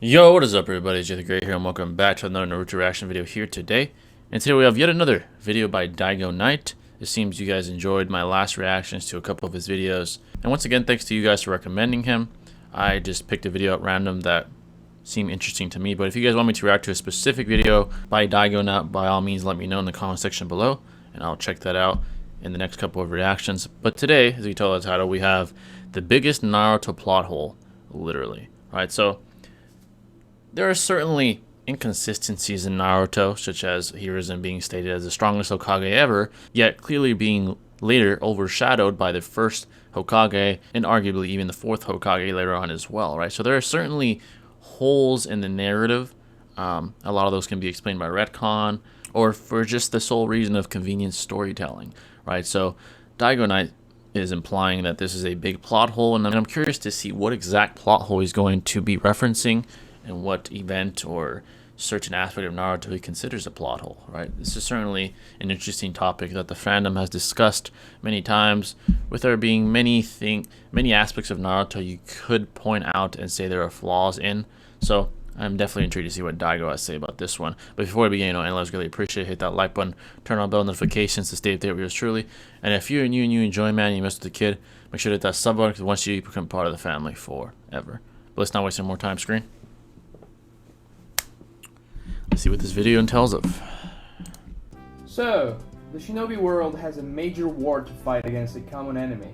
Yo, what is up everybody, it's Jay the Great here and welcome back to another Naruto reaction video here today. And today we have yet another video by Dygoknight. It seems you guys enjoyed my last reactions to a couple of his videos. And once again, thanks to you guys for recommending him. I just picked a video at random that seemed interesting to me. But if you guys want me to react to a specific video by Dygoknight, by all means let me know in the comment section below. And I'll check that out in the next couple of reactions. But today, as you tell the title, we have the biggest Naruto plot hole, literally. Alright, so there are certainly inconsistencies in Naruto, such as Hiruzen being stated as the strongest Hokage ever, yet clearly being later overshadowed by the first Hokage and arguably even the fourth Hokage later on as well, right? So there are certainly holes in the narrative. A lot of those can be explained by retcon or for just the sole reason of convenient storytelling, right? So Dygoknight is implying that this is a big plot hole, and I'm curious to see what exact plot hole he's going to be referencing and what event or certain aspect of Naruto he considers a plot hole, right? This is certainly an interesting topic that the fandom has discussed many times, with there being many aspects of Naruto you could point out and say there are flaws in. So I'm definitely intrigued to see what Daigo has to say about this one. But before we begin, and let's really appreciate it, hit that like button, turn on bell notifications to stay updated with yours truly. And if you're new and you enjoy, man, you messed with the kid, make sure to hit that sub button, because once you become part of the family forever. But let's not waste any more time, screen. Let's see what this video entails of. So, the shinobi world has a major war to fight against a common enemy.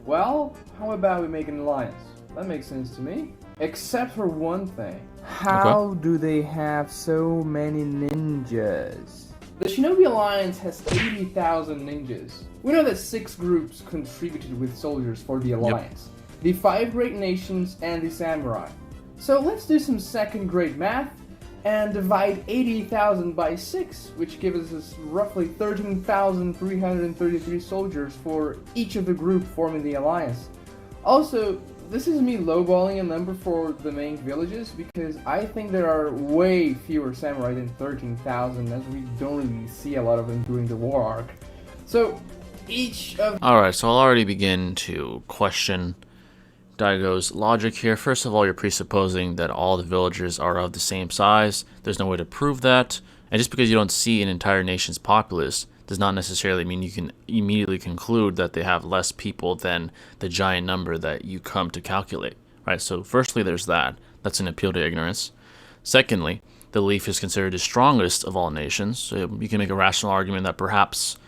Well, how about we make an alliance? That makes sense to me. Except for one thing. How do they have so many ninjas? The Shinobi Alliance has 80,000 ninjas. We know that 6 groups contributed with soldiers for the alliance. Yep. The 5 great nations and the samurai. So let's do some second grade math and divide 80,000 by 6, which gives us roughly 13,333 soldiers for each of the group forming the alliance. Also, this is me lowballing a number for the main villages, because I think there are way fewer samurai than 13,000, as we don't really see a lot of them during the war arc. So, each of... Alright, so I'll already begin to question Daigo's logic here. First of all, you're presupposing that all the villagers are of the same size. There's no way to prove that. And just because you don't see an entire nation's populace does not necessarily mean you can immediately conclude that they have less people than the giant number that you come to calculate, right? So firstly, there's that. That's an appeal to ignorance. Secondly, the Leaf is considered the strongest of all nations. So you can make a rational argument that perhaps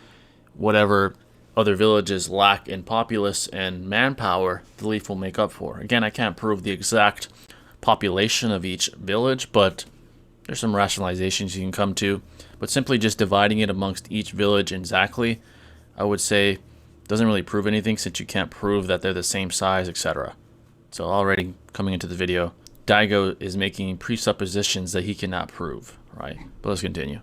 whatever other villages lack in populace and manpower, the Leaf will make up for. Again, I can't prove the exact population of each village, but there's some rationalizations you can come to. But simply just dividing it amongst each village exactly, I would say, doesn't really prove anything, since you can't prove that they're the same size, etc. So already coming into the video, Daigo is making presuppositions that he cannot prove, right? But let's continue.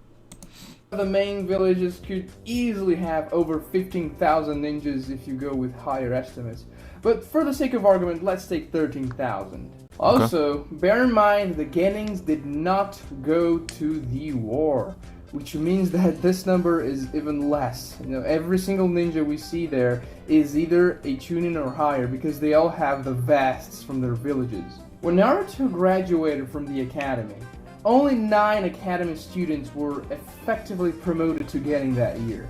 The main villages could easily have over 15,000 ninjas if you go with higher estimates. But for the sake of argument, let's take 13,000. Also, bear in mind the Genins did not go to the war, which means that this number is even less. You know, every single ninja we see there is either a Chunin or higher, because they all have the vests from their villages. When Naruto graduated from the academy, only 9 academy students were effectively promoted to Genin that year.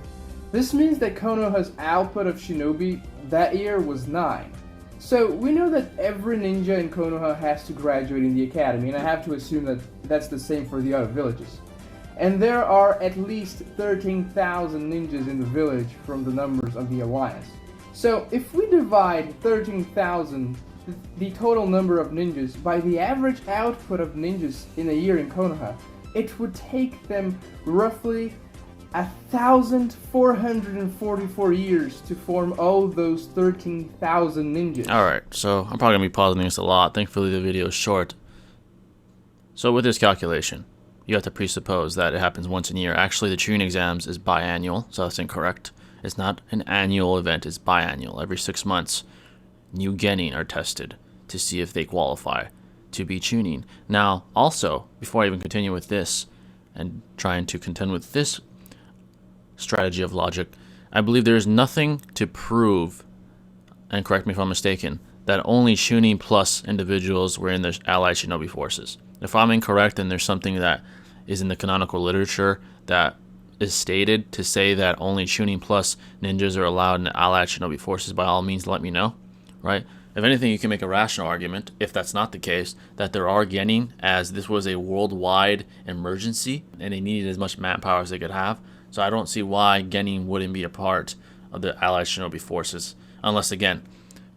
This means that Konoha's output of shinobi that year was 9. So we know that every ninja in Konoha has to graduate in the academy, and I have to assume that that's the same for the other villages. And there are at least 13,000 ninjas in the village from the numbers of the alliance. So if we divide 13,000, the total number of ninjas, by the average output of ninjas in a year in Konoha, it would take them roughly 1,444 years to form all those 13,000 ninjas. Alright, so I'm probably going to be pausing this a lot. Thankfully the video is short. So with this calculation, you have to presuppose that it happens once a year. Actually, the Chunin exams is biannual, so that's incorrect. It's not an annual event, it's biannual. Every 6 months, new Genin are tested to see if they qualify to be Chunin. Now, also, before I even continue with this and trying to contend with this strategy of logic, I believe there is nothing to prove, and correct me if I'm mistaken, that only Chunin plus individuals were in the allied shinobi forces. If I'm incorrect and there's something that is in the canonical literature that is stated to say that only Chunin plus ninjas are allowed in the allied shinobi forces, by all means let me know, right? If anything, you can make a rational argument, if that's not the case, that there are Genin, as this was a worldwide emergency and they needed as much manpower as they could have. So I don't see why Genin wouldn't be a part of the allied shinobi forces, unless again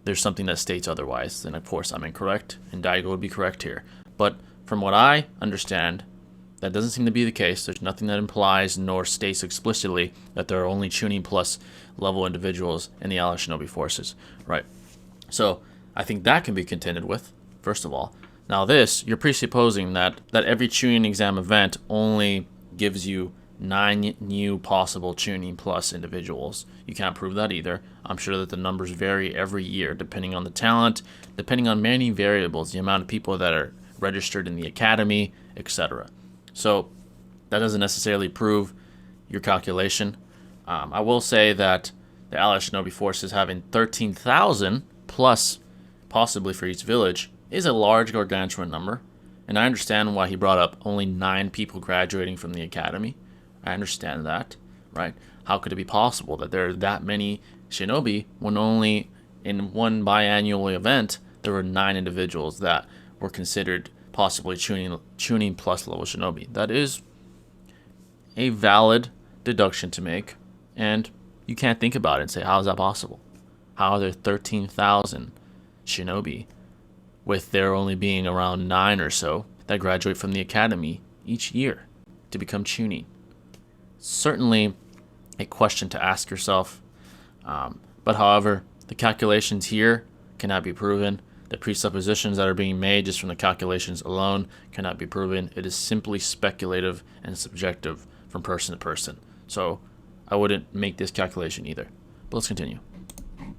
there's something that states otherwise. Then of course I'm incorrect and Daigo would be correct here. But from what I understand, that doesn't seem to be the case. There's nothing that implies nor states explicitly that there are only Chunin plus level individuals in the allied shinobi forces, right? So I think that can be contended with, first of all. Now this, you're presupposing that every Chunin exam event only gives you 9 new possible Chunin plus individuals. You can't prove that either. I'm sure that the numbers vary every year depending on the talent, depending on many variables, the amount of people that are registered in the academy, etc. So that doesn't necessarily prove your calculation. I will say that the allied shinobi forces having 13,000 plus possibly for each village is a large gargantuan number. And I understand why he brought up only 9 people graduating from the academy. I understand that, right? How could it be possible that there are that many shinobi when only in one biannual event there were 9 individuals that were considered possibly Chunin plus level shinobi? That is a valid deduction to make, and you can't think about it and say, how is that possible? How are there 13,000 shinobi with there only being around 9 or so that graduate from the academy each year to become Chunin? Certainly a question to ask yourself, but however, the calculations here cannot be proven. The presuppositions that are being made just from the calculations alone cannot be proven. It is simply speculative and subjective from person to person. So I wouldn't make this calculation either. But let's continue.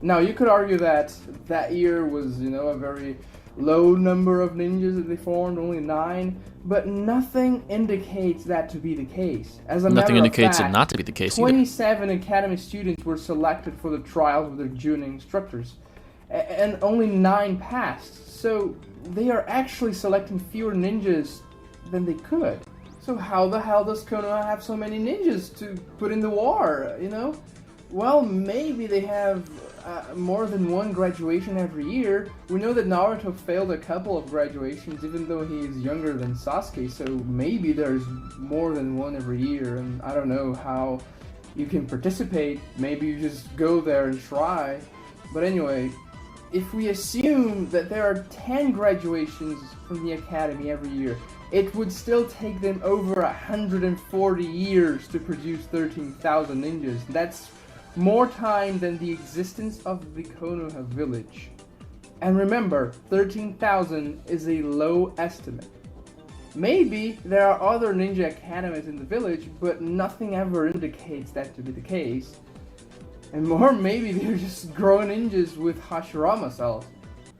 Now, you could argue that that year was, a very low number of ninjas that they formed, only 9, but nothing indicates that to be the case. As a Nothing matter indicates of fact, it not to be the case either. 27 academy students were selected for the trials with their junior instructors, and only 9 passed. So they are actually selecting fewer ninjas than they could. So how the hell does Konoha have so many ninjas to put in the war, Well, maybe they have more than one graduation every year. We know that Naruto failed a couple of graduations even though he is younger than Sasuke, so maybe there's more than one every year, and I don't know how you can participate. Maybe you just go there and try. But anyway, if we assume that there are 10 graduations from the academy every year, it would still take them over 140 years to produce 13,000 ninjas. That's more time than the existence of the Konoha village. And remember, 13,000 is a low estimate. Maybe there are other ninja academies in the village, but nothing ever indicates that to be the case. And more, maybe they're just grown ninjas with Hashirama cells.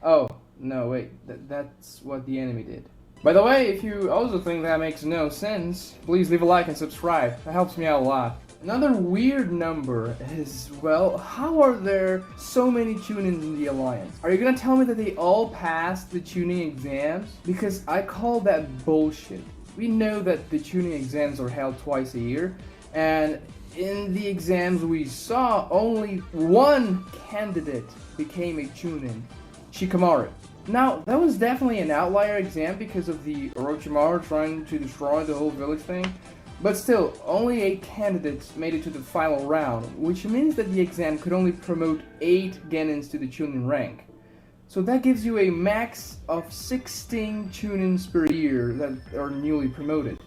Oh, no, wait, that's what the enemy did. By the way, if you also think that makes no sense, please leave a like and subscribe. That helps me out a lot. Another weird number is, well, how are there so many Chunins in the Alliance? Are you gonna tell me that they all passed the Chunin exams? Because I call that bullshit. We know that the Chunin exams are held twice a year, and in the exams we saw, only one candidate became a Chunin, Shikamaru. Now, that was definitely an outlier exam because of the Orochimaru trying to destroy the whole village thing. But still, only 8 candidates made it to the final round, which means that the exam could only promote 8 Genins to the Chunin rank. So that gives you a max of 16 Chunins per year that are newly promoted.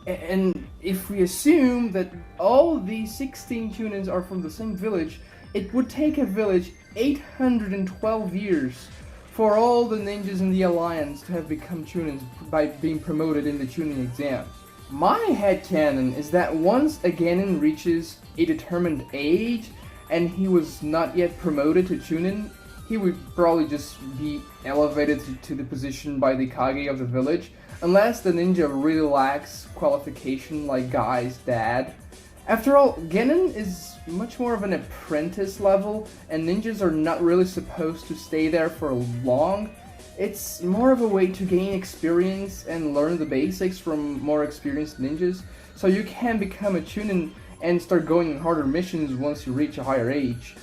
And if we assume that all these 16 Chunins are from the same village, it would take a village 812 years for all the ninjas in the Alliance to have become Chunins by being promoted in the Chunin exam. My headcanon is that once a Genin reaches a determined age and he was not yet promoted to Chunin, he would probably just be elevated to the position by the Kage of the village, unless the ninja really lacks qualification like Guy's dad. After all, Genin is much more of an apprentice level, and ninjas are not really supposed to stay there for long. It's more of a way to gain experience and learn the basics from more experienced ninjas, so you can become a chunin and start going on harder missions once you reach a higher age.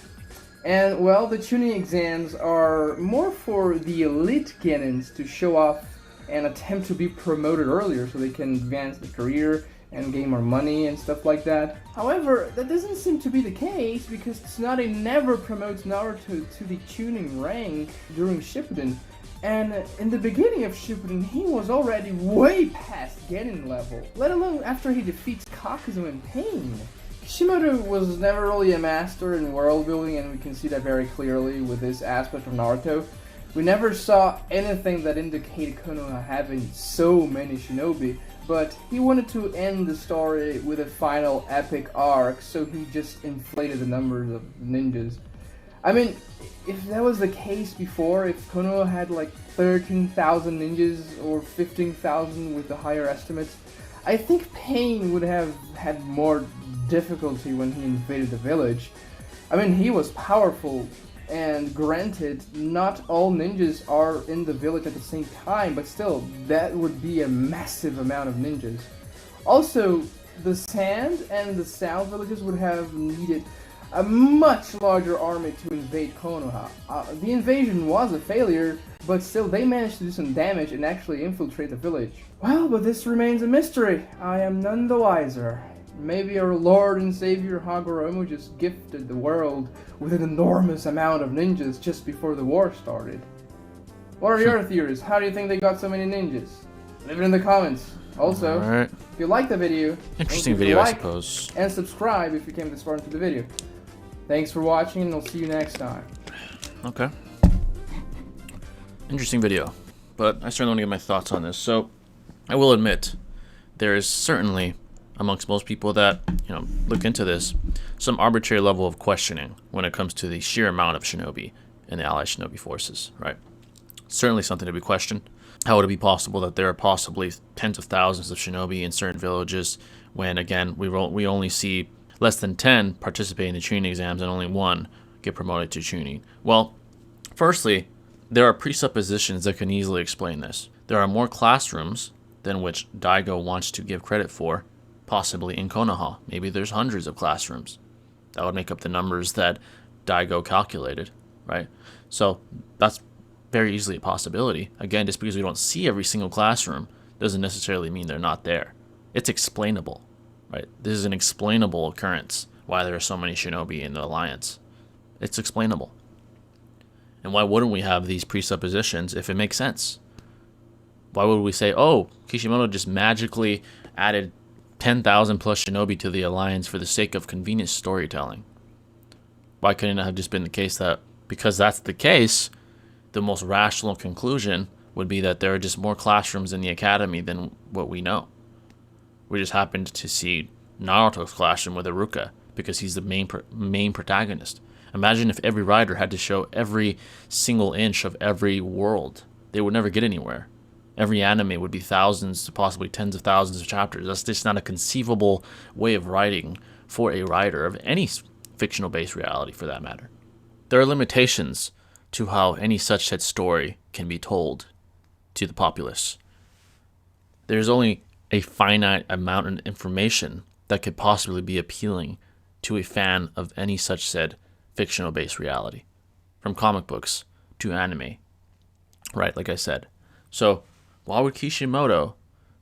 And well, the tuning exams are more for the elite genins to show off and attempt to be promoted earlier so they can advance their career and gain more money and stuff like that. However, that doesn't seem to be the case because Tsunade never promotes Naruto to the tuning rank during Shippuden. And in the beginning of Shippuden, he was already way past Genin level, let alone after he defeats Kakuzu in Pain. Kishimoto was never really a master in world building, and we can see that very clearly with this aspect of Naruto. We never saw anything that indicated Konoha having so many shinobi, but he wanted to end the story with a final epic arc, so he just inflated the numbers of ninjas. I mean, if that was the case before, if Konoha had like 13,000 ninjas or 15,000 with the higher estimates, I think Pain would have had more difficulty when he invaded the village. I mean, he was powerful, and granted, not all ninjas are in the village at the same time, but still, that would be a massive amount of ninjas. Also, the Sand and the South villages would have needed a much larger army to invade Konoha. The invasion was a failure, but still they managed to do some damage and actually infiltrate the village. Well, but this remains a mystery. I am none the wiser. Maybe our Lord and Savior Hagoromo just gifted the world with an enormous amount of ninjas just before the war started. What are your theories? How do you think they got so many ninjas? Leave it in the comments. Also, Alright. if you like the video, Interesting video, I suppose. And subscribe if you came this far into the video. Thanks for watching, and I'll see you next time. Okay. Interesting video, but I certainly want to get my thoughts on this. So, I will admit, there is certainly, amongst most people that, look into this, some arbitrary level of questioning when it comes to the sheer amount of shinobi in the allied shinobi forces, right? Certainly something to be questioned. How would it be possible that there are possibly tens of thousands of shinobi in certain villages when, again, we only see less than 10 participate in the tuning exams and only 1 get promoted to tuning? Well, firstly, there are presuppositions that can easily explain this. There are more classrooms than which Daigo wants to give credit for, possibly in Konoha. Maybe there's hundreds of classrooms. That would make up the numbers that Daigo calculated, right? So that's very easily a possibility. Again, just because we don't see every single classroom doesn't necessarily mean they're not there. It's explainable. Right, this is an explainable occurrence, why there are so many shinobi in the Alliance. It's explainable. And why wouldn't we have these presuppositions if it makes sense? Why would we say, oh, Kishimoto just magically added 10,000 plus shinobi to the Alliance for the sake of convenient storytelling? Why couldn't it have just been the case that, because that's the case, the most rational conclusion would be that there are just more classrooms in the academy than what we know? We just happened to see Naruto's classroom with Iruka because he's the main protagonist. Imagine if every writer had to show every single inch of every world. They would never get anywhere. Every anime would be thousands to possibly tens of thousands of chapters. That's just not a conceivable way of writing for a writer of any fictional-based reality, for that matter. There are limitations to how any such said story can be told to the populace. There's only a finite amount of information that could possibly be appealing to a fan of any such said fictional-based reality, from comic books to anime, right, like I said. So why would Kishimoto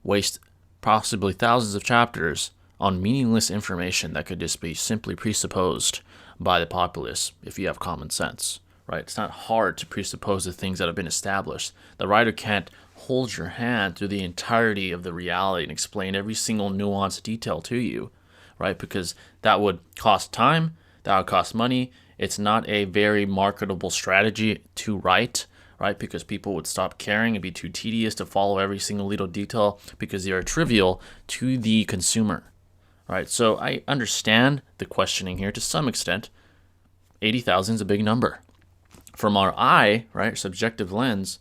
waste possibly thousands of chapters on meaningless information that could just be simply presupposed by the populace if you have common sense, right? It's not hard to presuppose the things that have been established. The writer can't hold your hand through the entirety of the reality and explain every single nuanced detail to you, right? Because that would cost time, that would cost money. It's not a very marketable strategy to write, right? Because people would stop caring. It'd be too tedious to follow every single little detail because they are trivial to the consumer, right? So I understand the questioning here to some extent. 80,000 is a big number. From our eye, right, subjective lens,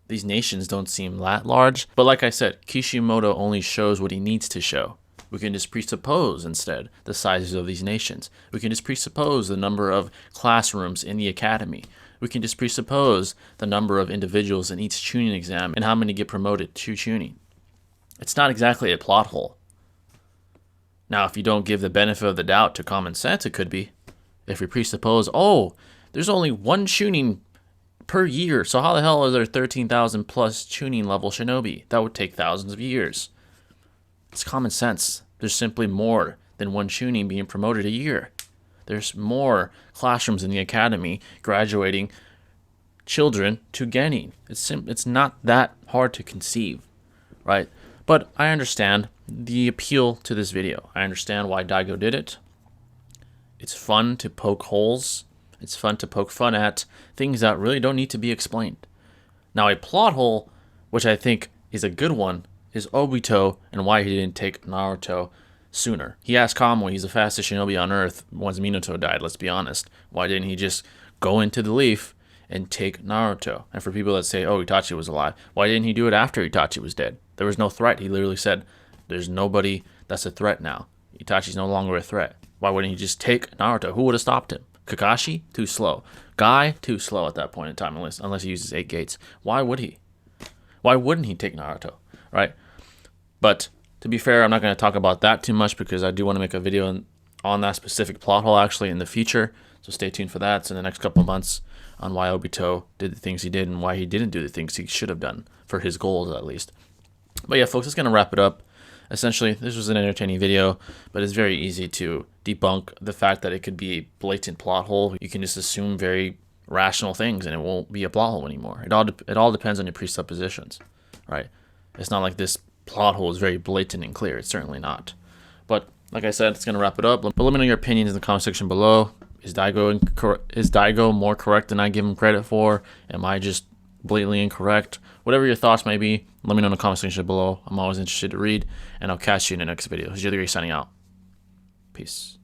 these nations don't seem that large. But like I said, Kishimoto only shows what he needs to show. We can just presuppose instead the sizes of these nations. We can just presuppose the number of classrooms in the academy. We can just presuppose the number of individuals in each tuning exam and how many get promoted to tuning. It's not exactly a plot hole. Now, if you don't give the benefit of the doubt to common sense, it could be. If we presuppose, oh, there's only one tuning per year, so how the hell are there 13,000 plus tuning level shinobi? That would take thousands of years. It's common sense. There's simply more than one tuning being promoted a year. There's more classrooms in the academy graduating children to genin. It's not that hard to conceive, right? But I understand the appeal to this video. I understand why Daigo did it. It's fun to poke holes. It's fun to poke fun at things that really don't need to be explained. Now, a plot hole, which I think is a good one, is Obito and why he didn't take Naruto sooner. He asked Kamui, he's the fastest shinobi on Earth once Minato died, let's be honest. Why didn't he just go into the leaf and take Naruto? And for people that say, oh, Itachi was alive, why didn't he do it after Itachi was dead? There was no threat. He literally said, there's nobody that's a threat now. Itachi's no longer a threat. Why wouldn't he just take Naruto? Who would have stopped him? Kakashi? Too slow. Guy? Too slow at that point in time, unless he uses 8 gates. Why would he? Why wouldn't he take Naruto? Right? But to be fair, I'm not going to talk about that too much because I do want to make a video on that specific plot hole actually in the future. So stay tuned for that. So in the next couple of months on why Obito did the things he did and why he didn't do the things he should have done for his goals at least. But yeah, folks, that's going to wrap it up. Essentially, this was an entertaining video, but it's very easy to debunk the fact that it could be a blatant plot hole. You can just assume very rational things and it won't be a plot hole anymore. It all depends on your presuppositions, right? It's not like this plot hole is very blatant and clear. It's certainly not. But like I said, it's going to wrap it up. But let me know your opinions in the comment section below. Is Daigo more correct than I give him credit for? Am I just blatantly incorrect? Whatever your thoughts may be, let me know in the comment section below. I'm always interested to read, and I'll catch you in the next video. This is Dygoknight signing out. Peace.